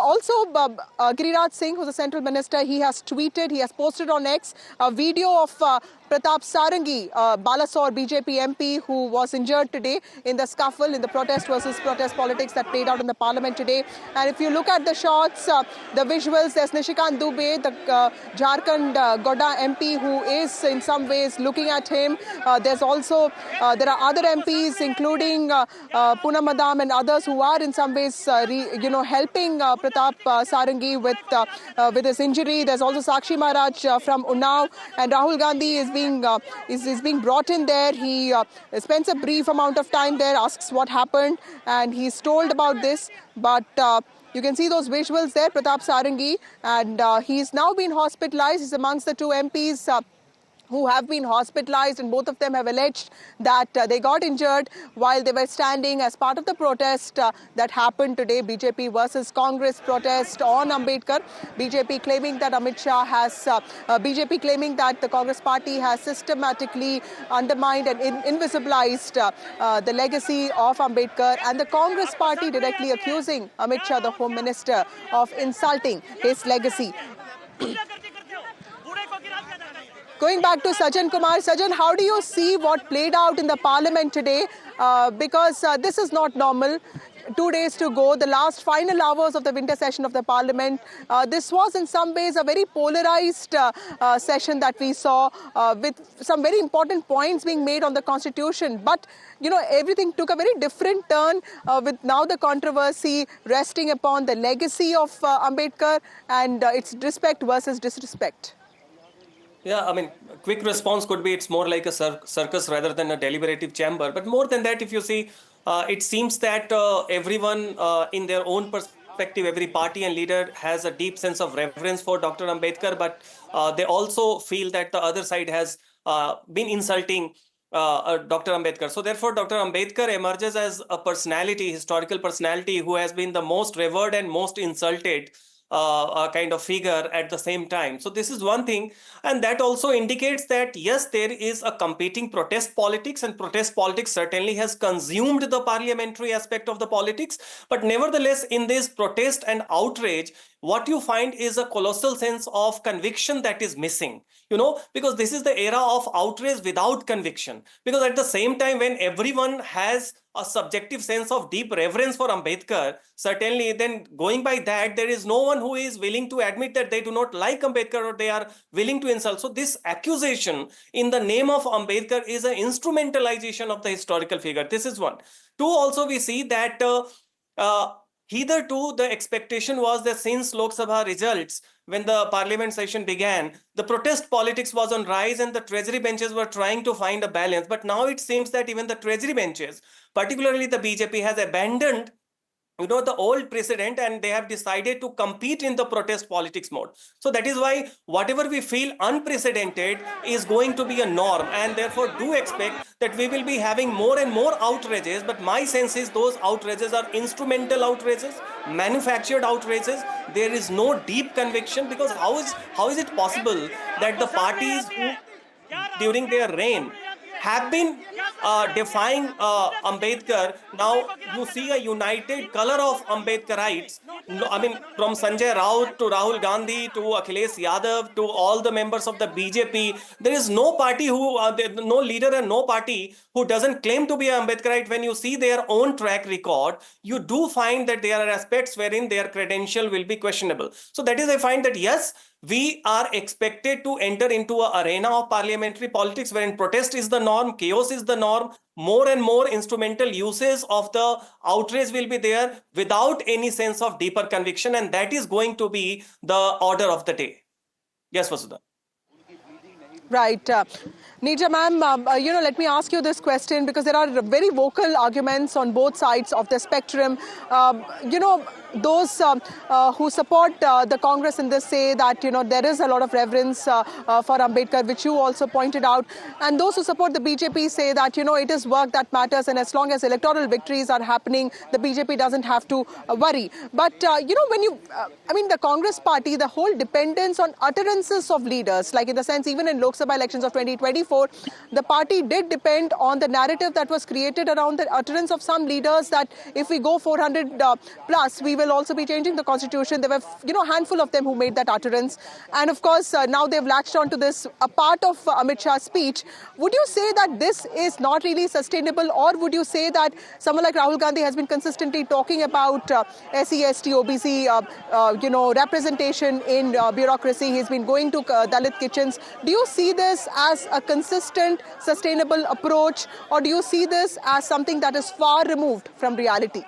Also, Giriraj Singh, who's a central minister, he has tweeted, he has posted on X a video of Pratap Sarangi, Balasore BJP MP, who was injured today in the scuffle, in the protest versus protest politics that played out in the parliament today. And if you look at the shots, the visuals, there's Nishikant Dubey, the Jharkhand Godda MP, who is in some ways looking at him. There's also, there are other MPs, including Poonam Madam and others who are in some ways, helping Pratap Sarangi with his injury. There's also Sakshi Maharaj from Unnao, and Rahul Gandhi is being brought in there. He spends a brief amount of time there, asks what happened, and he's told about this. But you can see those visuals there, Pratap Sarangi, and he's now been hospitalized. He's amongst the two MPs who have been hospitalized, and both of them have alleged that they got injured while they were standing as part of the protest that happened today, BJP versus Congress protest on Ambedkar. BJP claiming that Amit Shah has, BJP claiming that the Congress party has systematically undermined and invisibilized the legacy of Ambedkar, and the Congress party directly accusing Amit Shah, the Home Minister, of insulting his legacy. Going back to Sajan Kumar. Sajan, how do you see what played out in the parliament today? Because this is not normal. 2 days to go, the last final hours of the winter session of the parliament. This was in some ways a very polarized session that we saw, with some very important points being made on the constitution. But, everything took a very different turn, with now the controversy resting upon the legacy of Ambedkar and its respect versus disrespect. Yeah, I mean, quick response could be it's more like a circus rather than a deliberative chamber. But more than that, if you see, it seems that everyone in their own perspective, every party and leader has a deep sense of reverence for Dr. Ambedkar, but they also feel that the other side has been insulting Dr. Ambedkar. So therefore, Dr. Ambedkar emerges as a personality, historical personality, who has been the most revered and most insulted kind of figure at the same time. So this is one thing, and that also indicates that yes, there is a competing protest politics, and protest politics certainly has consumed the parliamentary aspect of the politics. But nevertheless, in this protest and outrage, what you find is a colossal sense of conviction that is missing, because this is the era of outrage without conviction. Because at the same time, when everyone has a subjective sense of deep reverence for Ambedkar, certainly then going by that, there is no one who is willing to admit that they do not like Ambedkar or they are willing to insult. So this accusation in the name of Ambedkar is an instrumentalization of the historical figure. This is one. Two, also we see that hitherto the expectation was that since Lok Sabha results, when the parliament session began, the protest politics was on rise and the treasury benches were trying to find a balance. But now it seems that even the treasury benches, particularly the BJP, has abandoned the old precedent, and they have decided to compete in the protest politics mode. So that is why whatever we feel unprecedented is going to be a norm, and therefore do expect that we will be having more and more outrages. But my sense is those outrages are instrumental outrages, manufactured outrages. There is no deep conviction, because how is it possible that the parties who during their reign have been defying Ambedkar, now you see a united color of Ambedkarites. I mean, from Sanjay Raut to Rahul Gandhi to Akhilesh Yadav to all the members of the BJP, there is no party who, no leader and no party who doesn't claim to be an Ambedkarite. When you see their own track record, you do find that there are aspects wherein their credential will be questionable. So that is, I find that yes, we are expected to enter into an arena of parliamentary politics wherein protest is the norm, chaos is the norm, more and more instrumental uses of the outrage will be there without any sense of deeper conviction, and that is going to be the order of the day. Yes, Vasudha. Right. Neerja ma'am, let me ask you this question, because there are very vocal arguments on both sides of the spectrum. Those who support the Congress in this say that, there is a lot of reverence for Ambedkar, which you also pointed out. And those who support the BJP say that, it is work that matters, and as long as electoral victories are happening, the BJP doesn't have to worry. But, when you, the Congress party, the whole dependence on utterances of leaders, like in the sense, even in Lok Sabha elections of 2024, the party did depend on the narrative that was created around the utterance of some leaders that if we go 400 plus, we will will also be changing the constitution. There were, a handful of them who made that utterance. And of course, now they've latched onto this, a part of Amit Shah's speech. Would you say that this is not really sustainable, or would you say that someone like Rahul Gandhi has been consistently talking about SC, ST, OBC, representation in bureaucracy? He's been going to Dalit kitchens. Do you see this as a consistent, sustainable approach, or do you see this as something that is far removed from reality?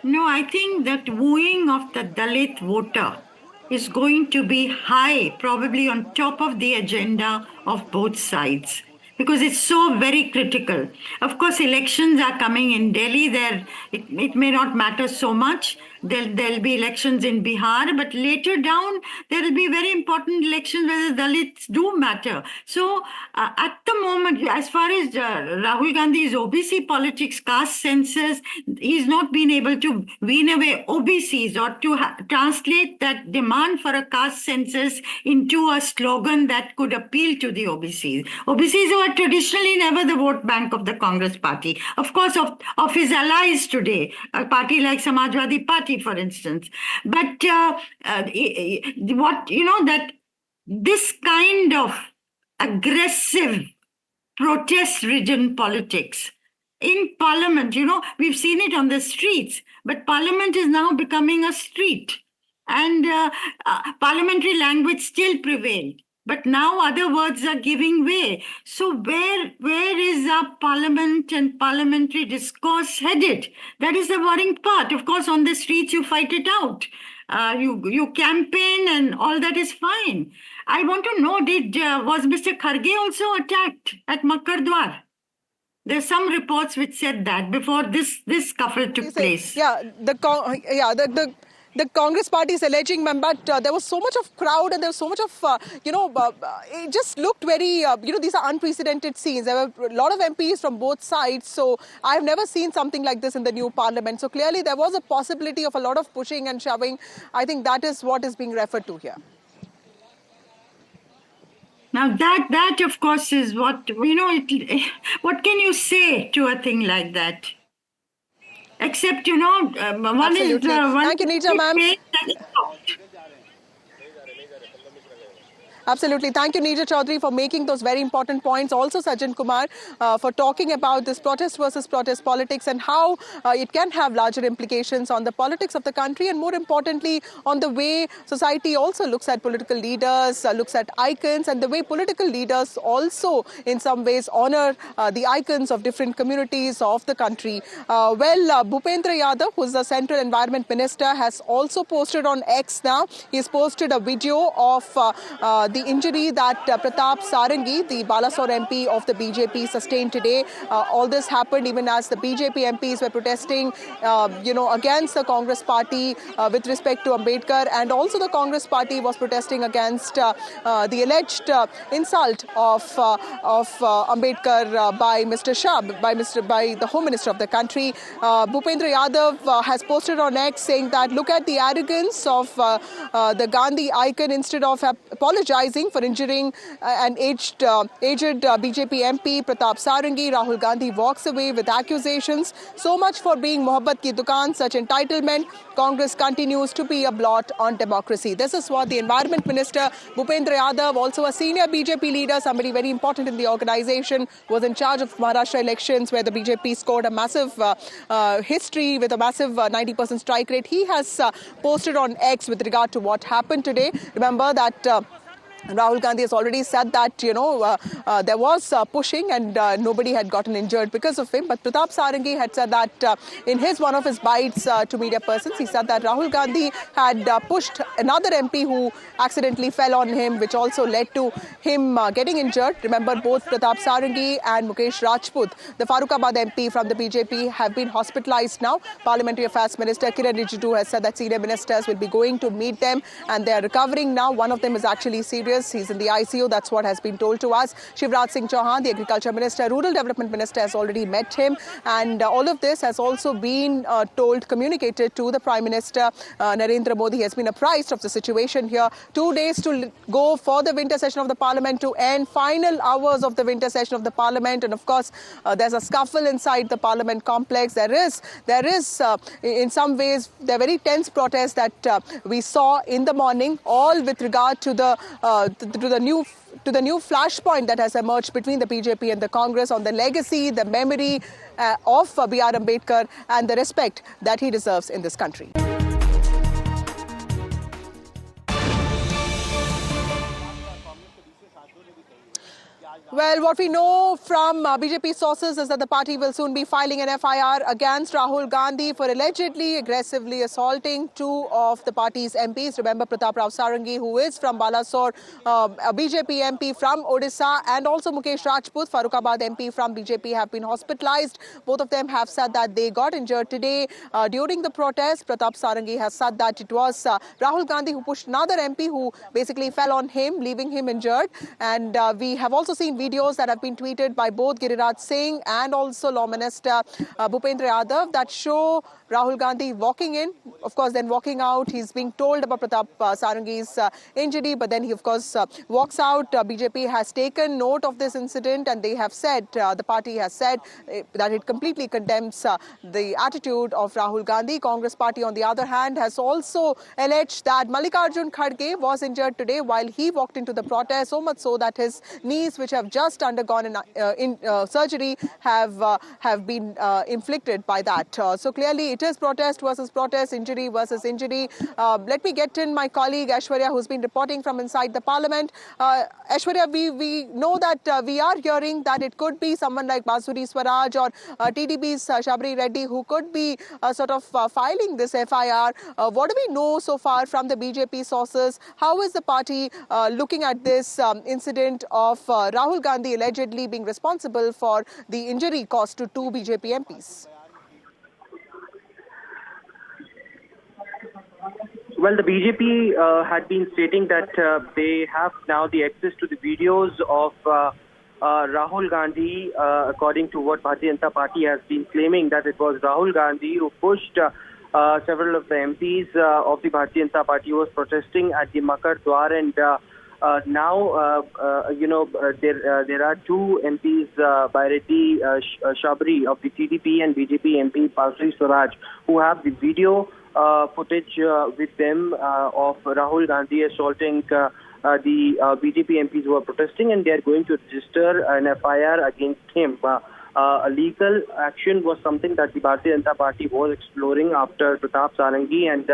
No, I think that wooing of the Dalit voter is going to be high, probably on top of the agenda of both sides, because it's so very critical. Of course, elections are coming in Delhi. It may not matter so much. There'll be elections in Bihar, but later down, there will be very important elections where the Dalits do matter. So at the moment, as far as Rahul Gandhi's OBC politics, caste census, he's not been able to wean away OBCs or to translate that demand for a caste census into a slogan that could appeal to the OBCs. OBCs were traditionally never the vote bank of the Congress party. Of course, of his allies today, a party like Samajwadi Party, for instance. But that this kind of aggressive protest-ridden politics in Parliament, we've seen it on the streets, but Parliament is now becoming a street, and parliamentary language still prevailed. But now other words are giving way. So where is our parliament and parliamentary discourse headed? That is the worrying part. Of course, on the streets, you fight it out. You campaign and all that is fine. I want to know, was Mr. Kharge also attacked at Makkar? There's some reports which said that before this scuffle took place. Yeah, the Congress party is alleging, but there was so much of crowd and there was so much of, it just looked very, these are unprecedented scenes. There were a lot of MPs from both sides. So I've never seen something like this in the new parliament. So clearly there was a possibility of a lot of pushing and shoving. I think that is what is being referred to here. Now that of course is what, what can you say to a thing like that? Except, one Absolutely. is... Thank you, Neeta, ma'am. Absolutely. Thank you, Neeta Chaudhary, for making those very important points. Also, Sajjan Kumar, for talking about this protest versus protest politics and how it can have larger implications on the politics of the country, and more importantly, on the way society also looks at political leaders, looks at icons, and the way political leaders also, in some ways, honor the icons of different communities of the country. Bhupendra Yadav, who's the Central Environment Minister, has also posted on X now. He's posted a video of the injury that Pratap Sarangi, the Balasore MP of the BJP, sustained today. All this happened even as the BJP MPs were protesting, against the Congress party with respect to Ambedkar, and also the Congress party was protesting against the alleged insult of Ambedkar by Mr. Shah, by the Home Minister of the country. Bhupendra Yadav has posted on X saying that look at the arrogance of the Gandhi icon. Instead of apologizing for injuring an aged BJP MP Pratap Sarangi, Rahul Gandhi walks away with accusations. So much for being Mohabbat ki dukaan, such entitlement. Congress continues to be a blot on democracy. This is what the Environment Minister Bhupendra Yadav, also a senior BJP leader, somebody very important in the organization, was in charge of Maharashtra elections where the BJP scored a massive history with a massive 90% strike rate. He has posted on X with regard to what happened today. Remember that Rahul Gandhi has already said that, there was pushing and nobody had gotten injured because of him. But Pratap Sarangi had said that in one of his bites to media persons, he said that Rahul Gandhi had pushed another MP who accidentally fell on him, which also led to him getting injured. Remember, both Pratap Sarangi and Mukesh Rajput, the Farukhabad MP from the BJP, have been hospitalized now. Parliamentary Affairs Minister Kiran Rijiju has said that senior ministers will be going to meet them and they are recovering now. One of them is actually serious. serious. He's in the ICU. That's what has been told to us. Shivraj Singh Chauhan, the Agriculture Minister, Rural Development Minister, has already met him. And all of this has also been communicated to the Prime Minister. Narendra Modi has been apprised of the situation here. 2 days to go for the winter session of the Parliament to end. Final hours of the winter session of the Parliament. And of course, there's a scuffle inside the Parliament complex. There is in some ways, there are very tense protests that we saw in the morning, all with regard to the new flashpoint that has emerged between the BJP and the Congress on the legacy, the memory of B.R. Ambedkar and the respect that he deserves in this country. Well, what we know from BJP sources is that the party will soon be filing an FIR against Rahul Gandhi for allegedly aggressively assaulting two of the party's MPs. Remember Pratap Rao Sarangi, who is from Balasore, a BJP MP from Odisha, and also Mukesh Rajput, Farrukhabad MP from BJP, have been hospitalized. Both of them have said that they got injured today during the protest. Pratap Sarangi has said that it was Rahul Gandhi who pushed another MP who basically fell on him, leaving him injured. And we have also seen videos that have been tweeted by both Giriraj Singh and also Law Minister Bhupendra Yadav that show Rahul Gandhi walking in, of course, then walking out. He's being told about Pratap Sarangi's injury, but then he, of course, walks out. BJP has taken note of this incident, and they have said, the party has said that it completely condemns the attitude of Rahul Gandhi. Congress party, on the other hand, has also alleged that Mallikarjun Kharge was injured today while he walked into the protest, so much so that his knees, which have just undergone surgery, have been inflicted by that. So clearly, it is protest versus protest, injury versus injury. Let me get in my colleague Aishwarya, who's been reporting from inside the Parliament. Aishwarya, we know that we are hearing that it could be someone like Basuri Swaraj or TDP's Shabri Reddy who could be filing this FIR. What do we know so far from the BJP sources? How is the party looking at this incident of Rahul Gandhi allegedly being responsible for the injury caused to two BJP MPs? Well, the BJP had been stating that they have now the access to the videos of Rahul Gandhi, according to what Bharatiya Janata Party has been claiming, that it was Rahul Gandhi who pushed several of the MPs of the Bharatiya Janata Party who was protesting at the Makar Dwar, and now, there are two MPs, Baireddy Shabri of the TDP and BJP MP Basuri Swaraj, who have the video footage with them of Rahul Gandhi assaulting the BJP MPs who are protesting, and they are going to register an FIR against him. A legal action was something that the Bharatiya Janata Party was exploring after Pratap Sarangi and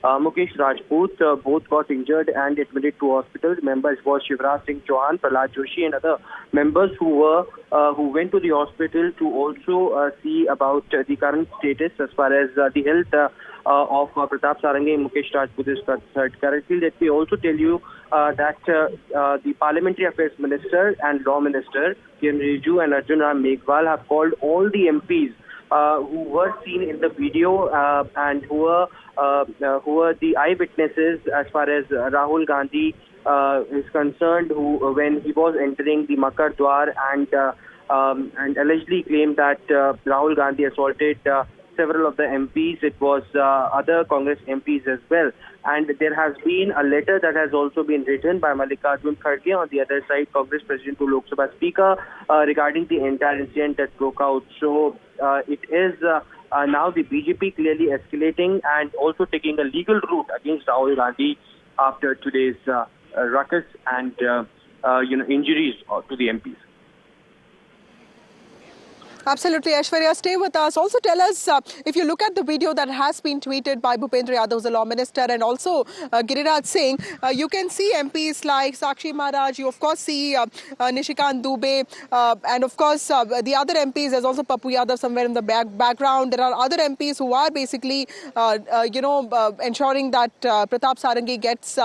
Mukesh Rajput both got injured and admitted to hospital. Members was Shivraj Singh Chauhan, Prahlad Joshi, and other members who went to the hospital to also see about the current status as far as the health of Pratap Sarangi and Mukesh Rajput is concerned. Currently, let me also tell you that the Parliamentary Affairs Minister and Law Minister, Kiren Rijiju and Arjun Ram Meghwal, have called all the MPs who were seen in the video and who were the eyewitnesses as far as Rahul Gandhi is concerned, who when he was entering the Makar Dwar and allegedly claimed that Rahul Gandhi assaulted several of the MPs. It was other Congress MPs as well. And there has been a letter that has also been written by Mallikarjun Kharge, on the other side, Congress President to Lok Sabha Speaker, regarding the entire incident that broke out. So it is now the BJP clearly escalating and also taking a legal route against Rahul Gandhi after today's ruckus and injuries to the MPs. Absolutely, Aishwarya, stay with us. Also tell us, if you look at the video that has been tweeted by Bhupendra Yadav, the Law Minister, and also Giriraj Singh, you can see MPs like Sakshi Maharaj, you of course see Nishikant Dubey, and of course the other MPs, there's also Papu Yadav somewhere in the background. There are other MPs who are basically, ensuring that Pratap Sarangi gets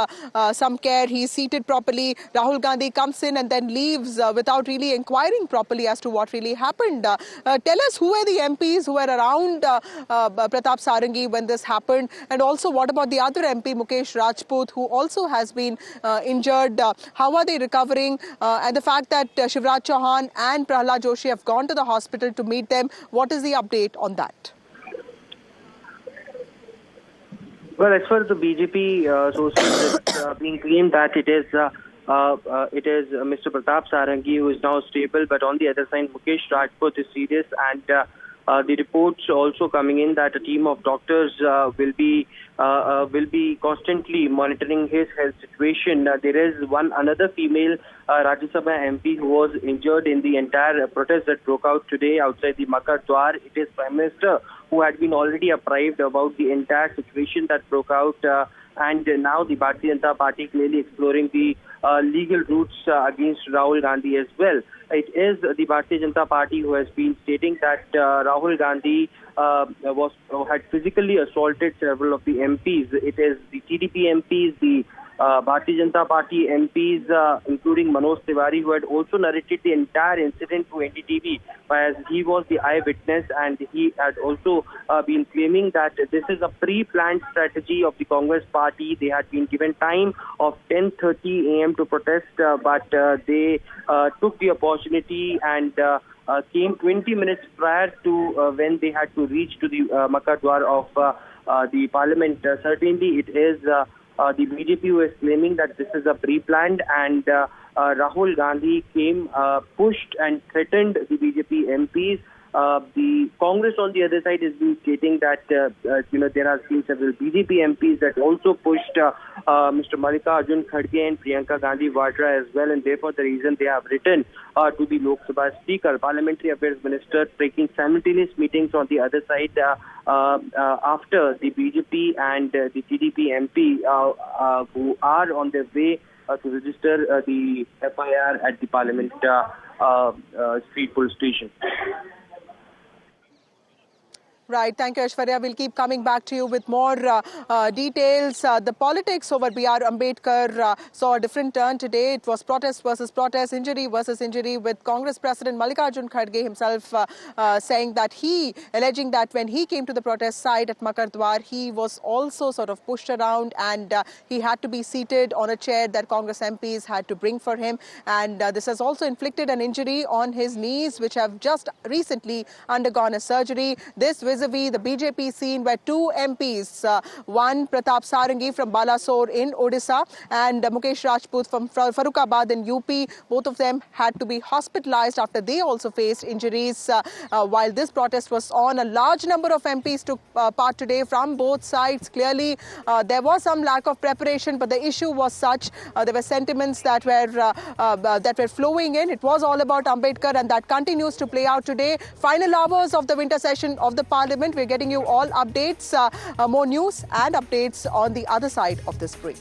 some care, he's seated properly. Rahul Gandhi comes in and then leaves without really inquiring properly as to what really happened. Tell us who were the MPs who were around Pratap Sarangi when this happened, and also what about the other MP, Mukesh Rajput, who also has been injured? How are they recovering? And the fact that Shivraj Chauhan and Prahlad Joshi have gone to the hospital to meet them, what is the update on that? Well, as far as the BJP sources, it's being claimed that it is Mr. Pratap Sarangi who is now stable, but on the other side, Mukesh Rajput is serious, and the reports also coming in that a team of doctors will be constantly monitoring his health situation. There is another female Rajya Sabha MP who was injured in the entire protest that broke out today outside the Makar Dwar. It is Prime Minister who had been already apprised about the entire situation that broke out, and now the Bharatiya Janata Party clearly exploring the legal routes against Rahul Gandhi as well. It is the Bharatiya Janata Party who has been stating that Rahul Gandhi had physically assaulted several of the MPs. It is the TDP MPs, the Bharatiya Janata Party MPs, including Manoj Tiwari, who had also narrated the entire incident to NDTV, as he was the eyewitness, and he had also been claiming that this is a pre-planned strategy of the Congress Party. They had been given time of 10:30 a.m. to protest, but they took the opportunity and came 20 minutes prior to when they had to reach to the Makar Dwar of the Parliament. Certainly, it is the BJP who is claiming that this is a pre-planned, and Rahul Gandhi came, pushed and threatened the BJP MPs. The Congress on the other side has been stating that there have been several BJP MPs that also pushed Mr. Mallikarjun Kharge and Priyanka Gandhi Vadra as well, and therefore the reason they have written to the Lok Sabha Speaker, Parliamentary Affairs Minister, taking simultaneous meetings on the other side after the BJP and the TDP MP who are on their way to register the FIR at the Parliament Street Police Station. Right. Thank you, Aishwarya. We'll keep coming back to you with more details. The politics over B.R. Ambedkar saw a different turn today. It was protest versus protest, injury versus injury, with Congress President Mallikarjun Kharge himself saying that alleging that when he came to the protest site at Makar Dwar, he was also sort of pushed around, and he had to be seated on a chair that Congress MPs had to bring for him. And this has also inflicted an injury on his knees, which have just recently undergone a surgery. This vis-a-vis the BJP scene, where two MPs, one Pratap Sarangi from Balasore in Odisha and Mukesh Rajput from Farrukhabad in UP, both of them had to be hospitalized after they also faced injuries. While this protest was on, a large number of MPs took part today from both sides. Clearly, there was some lack of preparation, but the issue was such. There were sentiments that were flowing in. It was all about Ambedkar, and that continues to play out today. Final hours of the winter session of the Parliament. We're getting you all updates, more news and updates on the other side of this break.